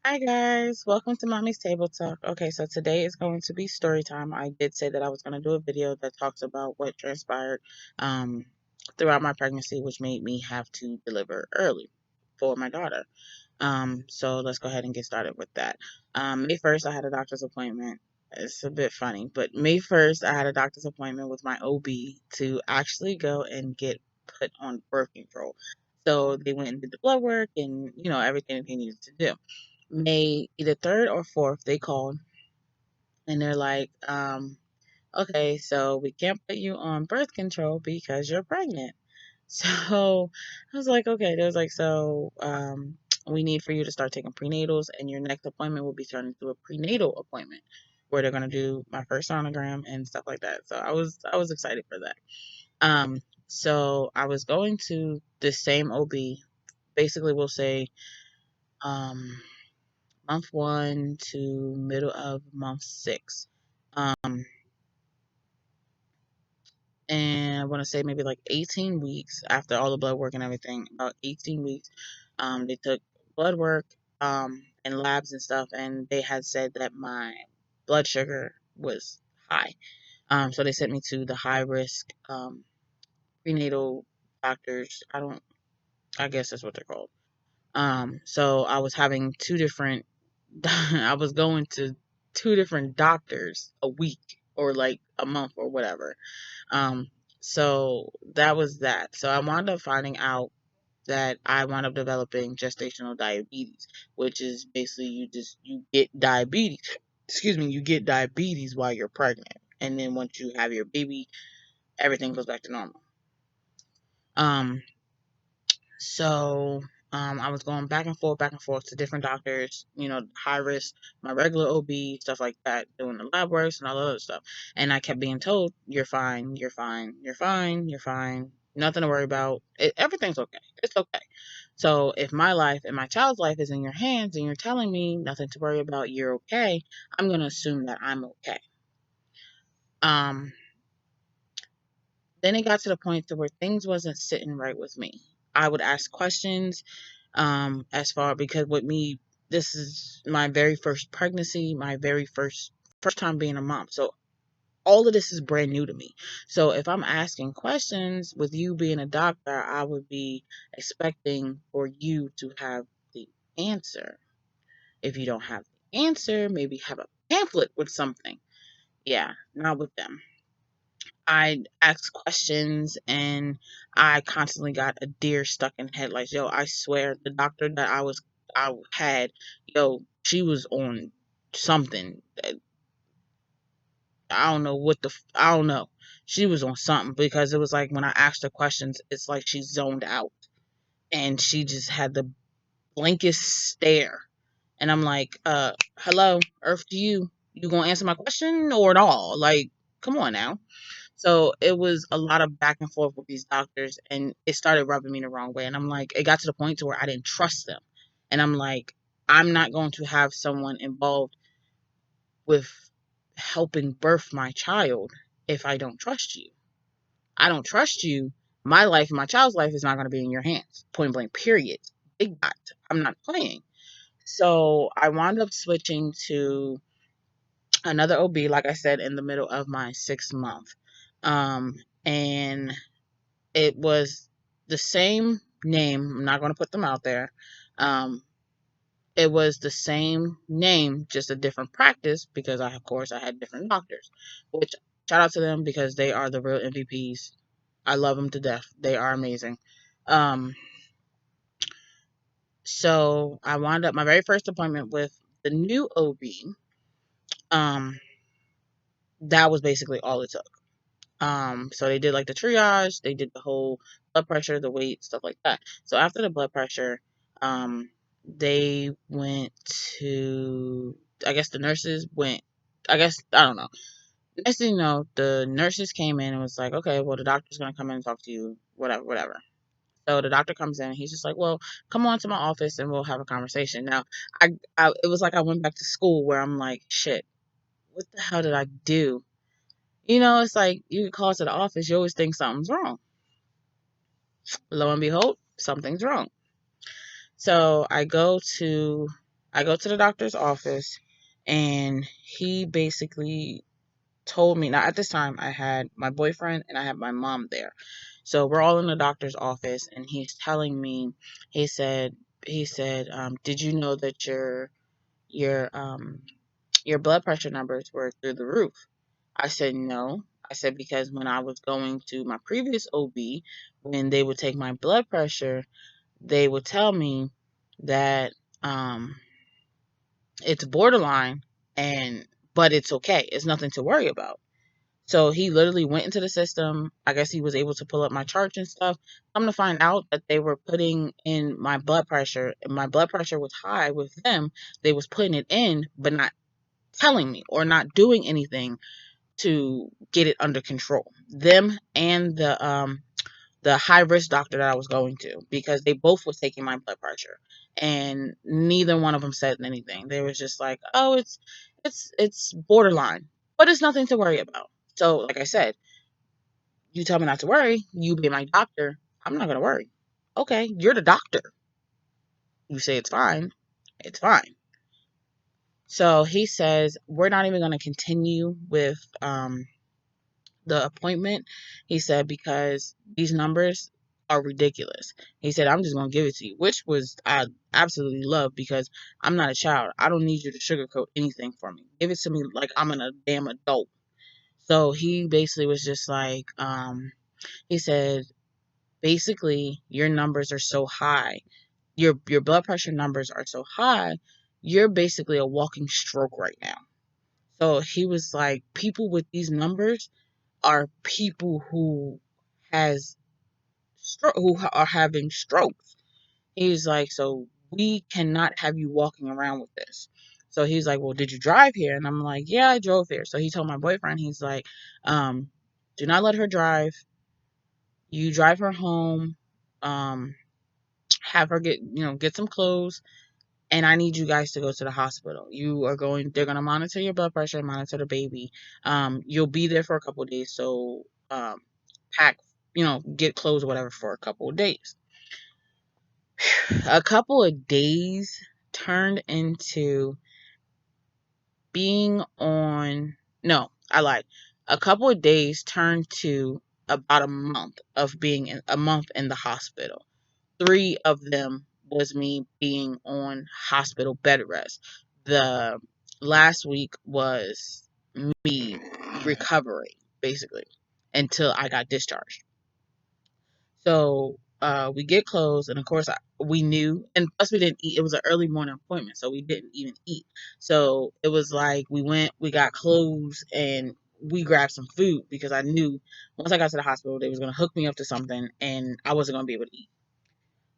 Hi guys, welcome to Mommy's Table Talk. Okay, so today is going to be story time. I did say that I was going to do a video that talks about what transpired um, throughout my pregnancy, which made me have to deliver early for my daughter. So let's go ahead and get started with that. May 1st, I had a doctor's appointment. It's a bit funny, but May 1st, I had a doctor's appointment with my OB to actually go and get put on birth control. So they went and did the blood work and, everything that they needed to do. May either 3rd or 4th, they called and they're like, okay, so we can't put you on birth control because you're pregnant. So I was like, okay. They was like, so we need for you to start taking prenatals, and your next appointment will be turned into a prenatal appointment where they're gonna do my first sonogram and stuff like that. So I was excited for that. So I was going to the same OB. Basically, we'll say um month 1 to middle of month 6. And I want to say maybe like 18 weeks after all the blood work and everything, about 18 weeks. They took blood work and labs and stuff, and they had said that my blood sugar was high. So they sent me to the high risk prenatal doctors. I guess that's what they're called. So I was having two different, I was going to two different doctors a week or like a month or whatever. Um, so that was that. So I wound up finding out that I wound up developing gestational diabetes, which is basically you get diabetes. Excuse me, you get diabetes while you're pregnant, and then once you have your baby, everything goes back to normal. Um, so I was going back and forth to different doctors, high risk, my regular OB, stuff like that, doing the lab works and all that other stuff. And I kept being told, you're fine, you're fine, you're fine, you're fine, nothing to worry about. Everything's okay. It's okay. So if my life and my child's life is in your hands and you're telling me nothing to worry about, you're okay, I'm going to assume that I'm okay. Um, then it got to the point to where things wasn't sitting right with me. I would ask questions as far because with me, this is my very first pregnancy, my very first time being a mom. So all of this is brand new to me. So if I'm asking questions with you being a doctor, I would be expecting for you to have the answer. If you don't have the answer, maybe have a pamphlet with something. Yeah, not with them. I asked questions and I constantly got a deer stuck in headlights. Yo, I swear the doctor that I had, yo, she was on something. I don't know I don't know. She was on something because it was like when I asked her questions, it's like she zoned out and she just had the blankest stare. And I'm like, hello, Earth to you. You gonna answer my question or at all? Like, come on now. So it was a lot of back and forth with these doctors, and it started rubbing me the wrong way. And I'm like, it got to the point to where I didn't trust them. And I'm like, I'm not going to have someone involved with helping birth my child if I don't trust you. I don't trust you. My life and my child's life is not going to be in your hands. Point blank, period. Big dot. I'm not playing. So I wound up switching to another OB, like I said, in the middle of my 6th month. And it was the same name. I'm not going to put them out there. Um, it was the same name, just a different practice because of course, I had different doctors. Which shout out to them because they are the real MVPs. I love them to death. They are amazing. Um, so I wound up my very first appointment with the new OB. Um, that was basically all it took. So they did like the triage, they did the whole blood pressure, the weight, stuff like that. So after the blood pressure, they went to, I guess the nurses went, I guess, I don't know. Next thing you know, the nurses came in and was like, okay, well, the doctor's going to come in and talk to you, whatever, whatever. So the doctor comes in and he's just like, well, come on to my office and we'll have a conversation. Now, it was like I went back to school where I'm like, shit, what the hell did I do? It's like you call to the office, you always think something's wrong. Lo and behold, something's wrong. So I go to I go to the doctor's office, and he basically told me, now at this time I had my boyfriend and I had my mom there. So we're all in the doctor's office, and he's telling me, he said, did you know that your your blood pressure numbers were through the roof? I said, no. I said, because when I was going to my previous OB, when they would take my blood pressure, they would tell me that um, it's borderline, and but it's okay. It's nothing to worry about. So he literally went into the system. I guess he was able to pull up my charts and stuff. Come to find out that they were putting in my blood pressure. And my blood pressure was high with them. They was putting it in, but not telling me or not doing anything to get it under control. Them and the high risk doctor that I was going to, because they both was taking my blood pressure, and neither one of them said anything. They was just like, "Oh, it's borderline, but it's nothing to worry about." So, like I said, you tell me not to worry. You be my doctor. I'm not gonna worry. Okay, you're the doctor. You say it's fine. It's fine. So he says we're not even gonna continue with the appointment. He said, because these numbers are ridiculous. He said, I'm just going to give it to you, which was, I absolutely love, because I'm not a child. I don't need you to sugarcoat anything for me. Give it to me like I'm a damn adult. So he basically was just like, he said, basically, your numbers are so high. Your blood pressure numbers are so high. You're basically a walking stroke right now. So he was like, people with these numbers are people who has who are having strokes. He's like, so we cannot have you walking around with this. So he's like, well, did you drive here? And I'm like, yeah, I drove here. So he told my boyfriend, he's like, um, do not let her drive. You drive her home. Um, have her get some clothes, and I need you guys to go to the hospital. They're going to monitor your blood pressure, monitor the baby. You'll be there for a couple of days. So, pack, get clothes or whatever for a couple of days. A couple of days turned into being on, no, I lied. A couple of days turned to about a month in the hospital. 3 of them was me being on hospital bed rest. The last week was me recovering, basically, until I got discharged. So we get clothes, and of course, we knew, and plus we didn't eat. It was an early morning appointment, so we didn't even eat. So it was like we went, we got clothes, and we grabbed some food, because I knew once I got to the hospital, they was gonna hook me up to something, and I wasn't gonna be able to eat.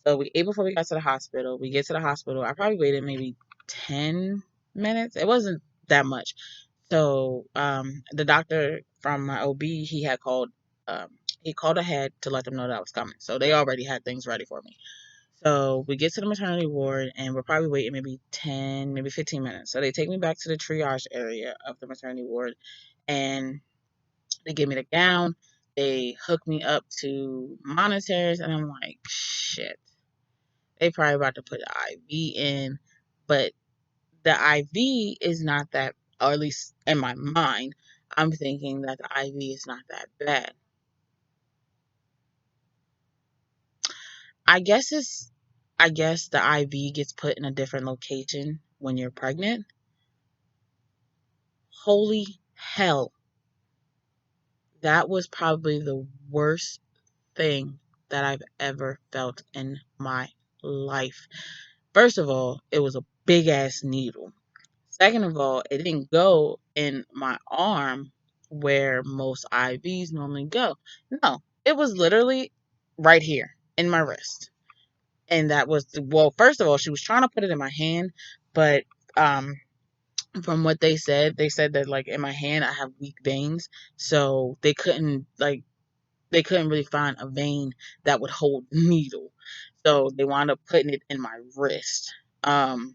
So we ate before we got to the hospital. We get to the hospital. I probably waited maybe 10 minutes. It wasn't that much. So the doctor from my OB, um, he called ahead to let them know that I was coming. So they already had things ready for me. So we get to the maternity ward, and we're probably waiting maybe 10, maybe 15 minutes. So they take me back to the triage area of the maternity ward, and they give me the gown. They hook me up to monitors, and I'm like, shit. They probably about to put the IV in, but the IV is not that, or at least in my mind, I'm thinking that the IV is not that bad. I guess it's, I guess the IV gets put in a different location when you're pregnant. Holy hell. That was probably the worst thing that I've ever felt in my life. First of all, it was a big ass needle. Second of all, it didn't go in my arm where most IVs normally go. No, it was literally right here in my wrist. And that was well, first of all, she was trying to put it in my hand, but um from what they said that like in my hand I have weak veins, so they couldn't really find a vein that would hold the needle. So they wound up putting it in my wrist. And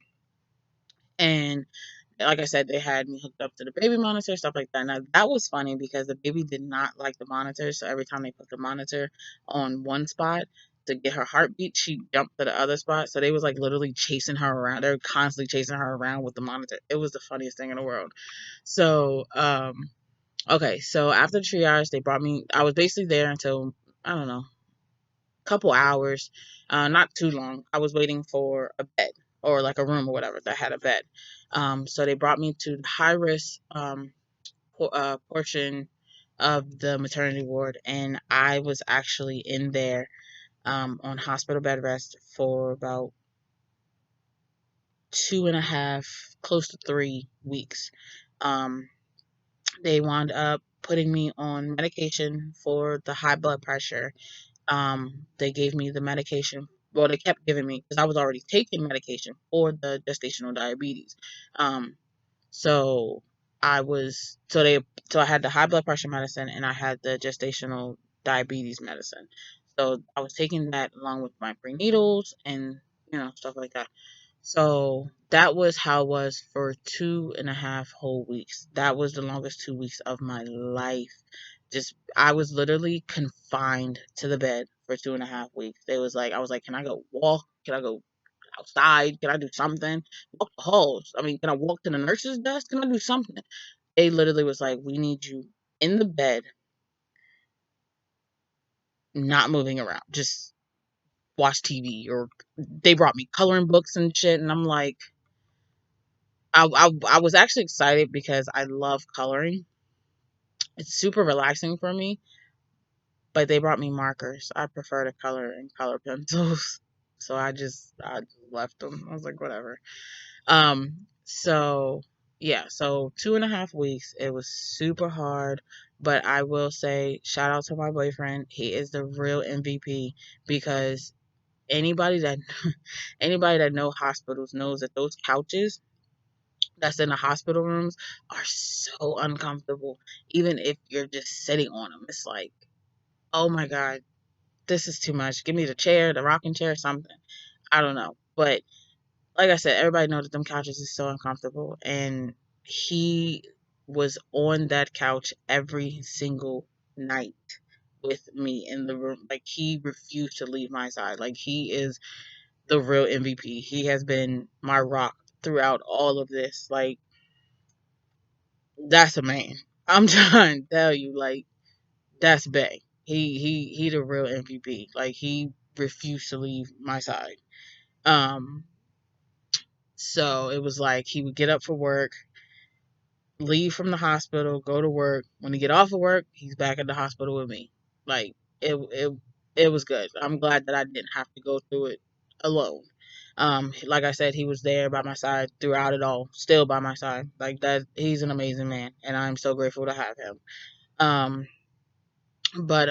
like I said, they had me hooked up to the baby monitor, stuff like that. Now that was funny because the baby did not like the monitor, so every time they put the monitor on one spot, to get her heartbeat, she jumped to the other spot. So they was like literally chasing her around. They were constantly chasing her around with the monitor. It was the funniest thing in the world. So, okay, so after the triage, they brought me. I was basically there until, I don't know, a couple hours, not too long. I was waiting for a bed or like a room or whatever that had a bed. So they brought me to the high risk portion of the maternity ward, and I was actually in there on hospital bed rest for about 2.5, close to 3 weeks. Um, they wound up putting me on medication for the high blood pressure. They gave me the medication. Well, they kept giving me because I was already taking medication for the gestational diabetes. Um, so so I had the high blood pressure medicine and I had the gestational diabetes medicine. So I was taking that along with my prenatals and stuff like that. So that was how it was for 2.5 whole weeks. That was the longest 2 weeks of my life. Just I was literally confined to the bed for 2.5 weeks. They was like I was like, can I go walk? Can I go outside? Can I do something? Walk the halls. I mean, can I walk to the nurse's desk? Can I do something? They literally was like, we need you in the bed, not moving around. Just watch TV. Or they brought me coloring books and shit, and I'm like, I was actually excited because I love coloring. It's super relaxing for me, but they brought me markers. I prefer to color in color pencils. So I just left them. I was like, whatever. So yeah, so 2.5 weeks. It was super hard, but I will say shout out to my boyfriend. He is the real MVP because anybody that anybody that know hospitals knows that those couches that's in the hospital rooms are so uncomfortable. Even if you're just sitting on them, it's like, oh my god, this is too much. Give me the chair, the rocking chair, something. I don't know, but like I said, everybody knows that them couches is so uncomfortable, and he was on that couch every single night with me in the room. Like he refused to leave my side. Like he is the real MVP. He has been my rock throughout all of this. Like that's a man. I'm trying to tell you, like that's Bay. He the real MVP. Like he refused to leave my side. Um, so it was like he would get up for work, leave from the hospital, go to work. When he get off of work, he's back at the hospital with me. Like it was good. I'm glad that I didn't have to go through it alone. Like I said, he was there by my side throughout it all, still by my side. Like that, he's an amazing man, and I'm so grateful to have him. Um, but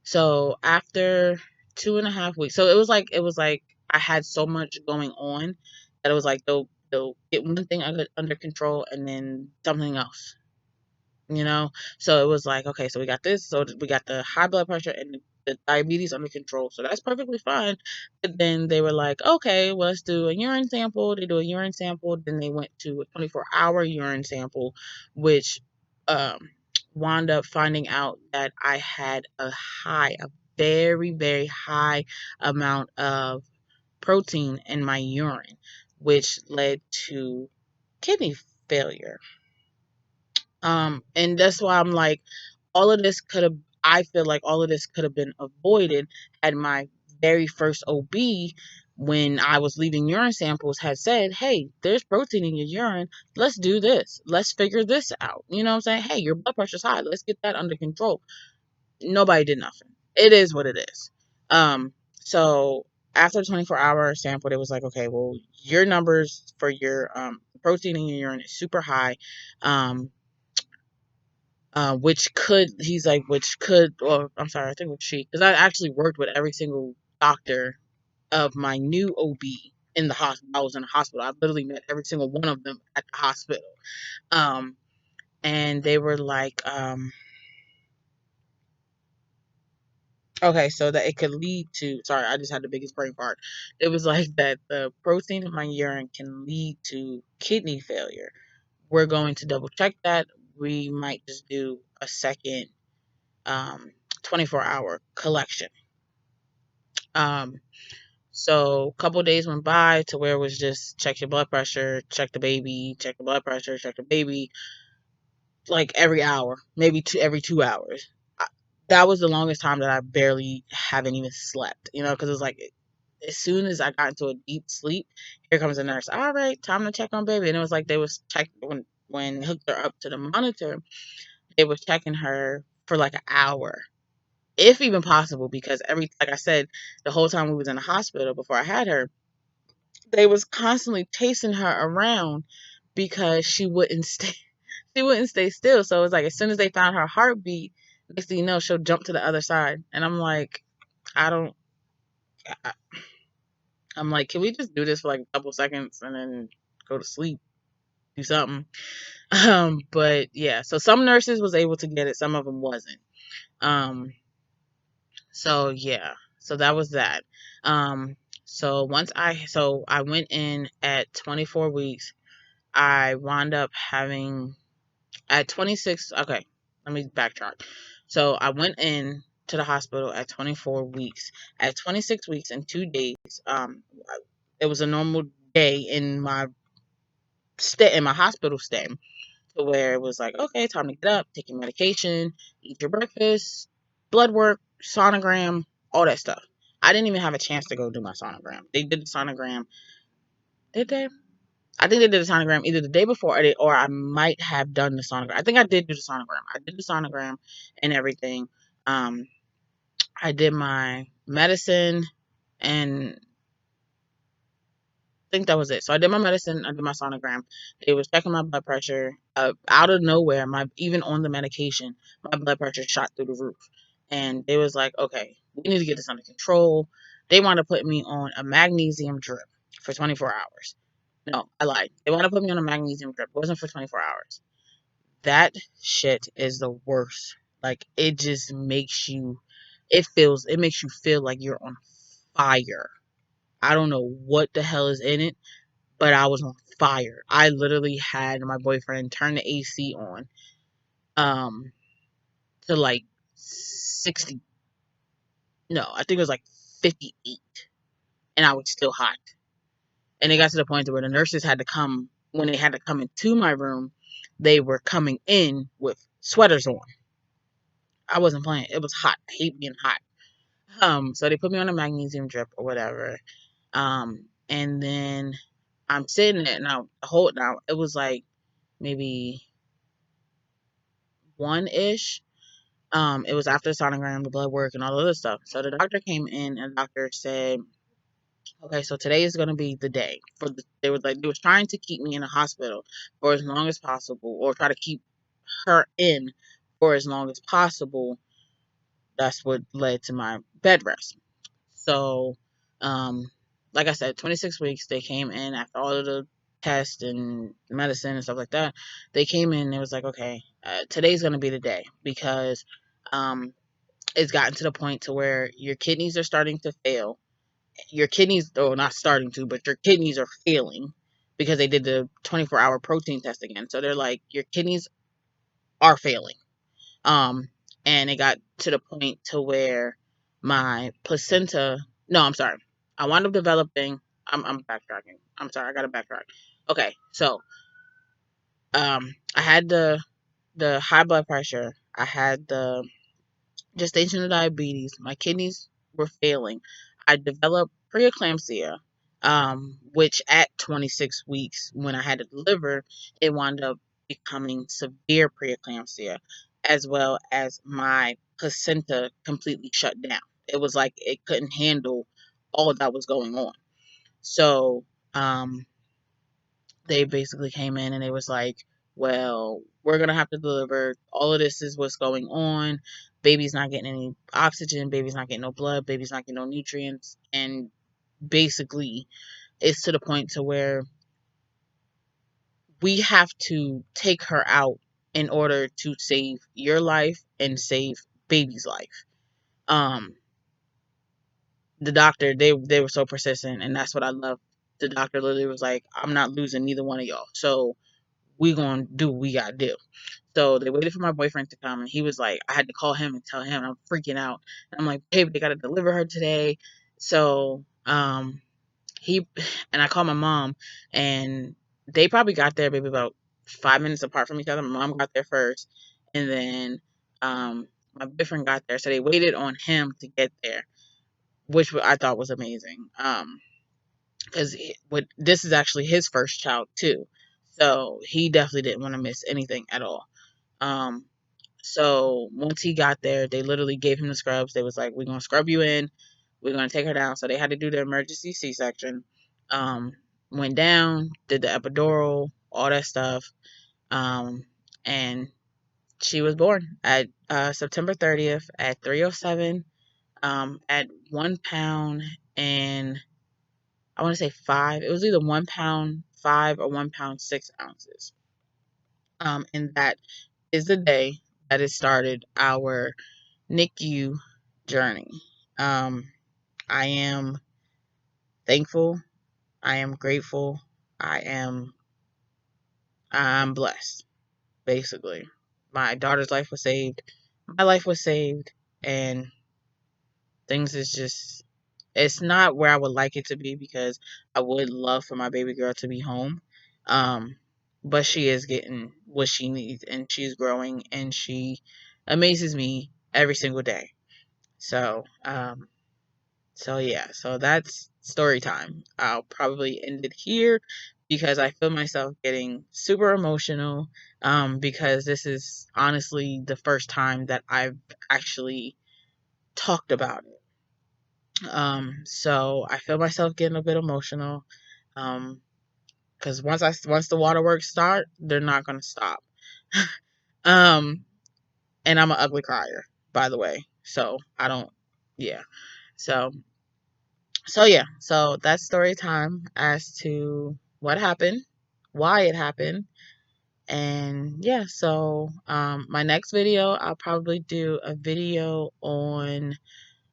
so after 2.5 weeks, so it was like I had so much going on that it was like they'll get one thing under control and then something else, you know. So it was like, okay, so we got this, so we got the high blood pressure and the diabetes under control, so that's perfectly fine. But then they were like, okay, well, let's do a urine sample. They do a urine sample, then they went to a 24-hour urine sample, which um wound up finding out that I had a very very high amount of protein in my urine, which led to kidney failure. And that's why I'm like, all of this could have, I feel like all of this could have been avoided had my very first OB, when I was leaving urine samples, had said, hey, there's protein in your urine. Let's do this. Let's figure this out. You know what I'm saying? Hey, your blood pressure's high. Let's get that under control. Nobody did nothing. It is what it is. So after the 24-hour sample, it was like, okay, well, your numbers for your protein in your urine is super high. Um, which could he's like which could or I'm sorry, I think it was she, because I actually worked with every single doctor of my new OB in the hospital. I was in the hospital. I literally met every single one of them at the hospital. Um, and they were like, okay, so that it could lead to, sorry, I just had the biggest brain fart. It was like that the protein in my urine can lead to kidney failure. We're going to double check that. We might just do a second um 24-hour collection. Um, so a couple days went by to where it was just check your blood pressure, check the baby, check the blood pressure, check the baby, like every hour, maybe every 2 hours. I, that was the longest time that I barely haven't even slept, because it was like as soon as I got into a deep sleep, here comes the nurse. All right, time to check on baby, and it was like they was check when they hooked her up to the monitor, they was checking her for like an hour, if even possible, because like I said, the whole time we was in the hospital before I had her, they was constantly chasing her around because she wouldn't stay still. So it was like as soon as they found her heartbeat, next thing you know, she'll jump to the other side. And I'm like, I don't. I, I'm like, can we just do this for like a couple seconds and then go to sleep, do something? But yeah, so some nurses was able to get it, some of them wasn't. Um, so yeah, so that was that. Um, so I went in at 24 weeks. I wound up having at 26. Okay, let me backtrack. So I went in to the hospital at 24 weeks. At 26 weeks and 2 days, it was a normal day in my hospital stay, to where it was like, okay, time to get up, take your medication, eat your breakfast, blood work, sonogram, all that stuff. I didn't even have a chance to go do my sonogram. They did the sonogram. Did they? I think they did the sonogram either the day before, or I might have done the sonogram. I think I did do the sonogram. I did the sonogram and everything. Um, I did my medicine, and I think that was it. So I did my medicine, I did my sonogram. They was checking my blood pressure. Out of nowhere, my even on the medication, my blood pressure shot through the roof. And they was like, okay, we need to get this under control. They want to put me on a magnesium drip for 24 hours. No, I lied. They want to put me on a magnesium drip. It wasn't for 24 hours. That shit is the worst. Like, it just makes you, it makes you feel like you're on fire. I don't know what the hell is in it, but I was on fire. I literally had my boyfriend turn the AC on, um, to like 60. No, I think it was like 58, and I was still hot. And it got to the point where the nurses had to come, when they had to come into my room, they were coming in with sweaters on. I wasn't playing. It was hot. I hate being hot. So they put me on a magnesium drip or whatever. And then I'm sitting there now. Now it was like maybe one ish. It was after the sonogram, the blood work, and all the other stuff. So the doctor came in, and the doctor said, "Okay, so today is gonna be the day for the." They was trying to keep me in the hospital for as long as possible, or try to keep her in for as long as possible. That's what led to my bed rest. So, um, like I said, 26 weeks. They came in after all of the tests and medicine and stuff like that. They came in and it was like, okay, today's gonna be the day, because um, it's gotten to the point to where your kidneys are starting to fail. Your kidneys, though not starting to, but your kidneys are failing because they did the 24-hour protein test again. So they're like, your kidneys are failing. Um, and it got to the point to where my placenta. No, I'm sorry. I wound up developing. I'm backtracking. I'm sorry. I gotta backtrack. Okay, so I had the high blood pressure. I had the gestational diabetes. My kidneys were failing. I developed preeclampsia, which at 26 weeks, when I had to deliver, it wound up becoming severe preeclampsia, as well as my placenta completely shut down. It was like it couldn't handle all that was going on. So, um, they basically came in and they was like, well, we're gonna have to deliver. All of this is what's going on. Baby's not getting any oxygen, baby's not getting no blood, baby's not getting no nutrients. And basically it's to the point to where we have to take her out in order to save your life and save baby's life. Um the doctor, they were so persistent, and that's what I love. The doctor literally was like, I'm not losing neither one of y'all. So we gonna do what we gotta do. So they waited for my boyfriend to come, and he was like, I had to call him and tell him I'm freaking out. And I'm like, babe, they gotta deliver her today. So, he and I called my mom, and they probably got there maybe about 5 minutes apart from each other. My mom got there first, and then my boyfriend got there. So they waited on him to get there, which I thought was amazing. Because this is actually his first child too, so he definitely didn't want to miss anything at all. Um, so once he got there, they literally gave him the scrubs. They was like, "We're gonna scrub you in. We're gonna take her down." So they had to do the emergency C-section. Um, Went down, did the epidural, all that stuff, and she was born at September 30th at 3:07. At 1 pound and I want to say five. It was either 1 pound 5 or 1 pound 6 ounces. And that is the day that it started our NICU journey. Um, I am thankful. I am grateful. I am I'm blessed. Basically, my daughter's life was saved. My life was saved, and things is just it's not where I would like it to be because I would love for my baby girl to be home. Um, but she is getting what she needs and she's growing and she amazes me every single day. So, so yeah, so that's story time. I'll probably end it here because I feel myself getting super emotional. Because this is honestly the first time that I've actually talked about it. So I feel myself getting a bit emotional. Because once the waterworks start, they're not gonna stop. um, and I'm an ugly crier, by the way. So I don't, yeah. So yeah. So that's story time as to what happened, why it happened, and yeah. So my next video, I'll probably do a video on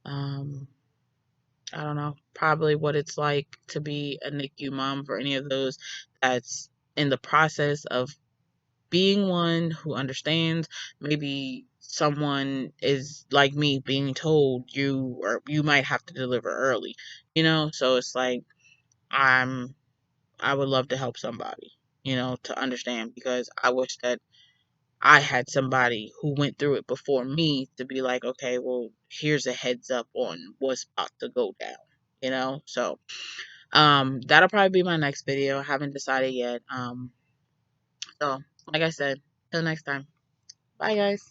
I don't know, probably what it's like to be a NICU mom for any of those that's in the process of being one who understands. Maybe someone is like me being told you might have to deliver early, so it's like I'm I would love to help somebody, to understand because I wish that I had somebody who went through it before me to be like, okay, well, here's a heads up on what's about to go down, So, that'll probably be my next video. I haven't decided yet. So like I said, till next time. Bye guys.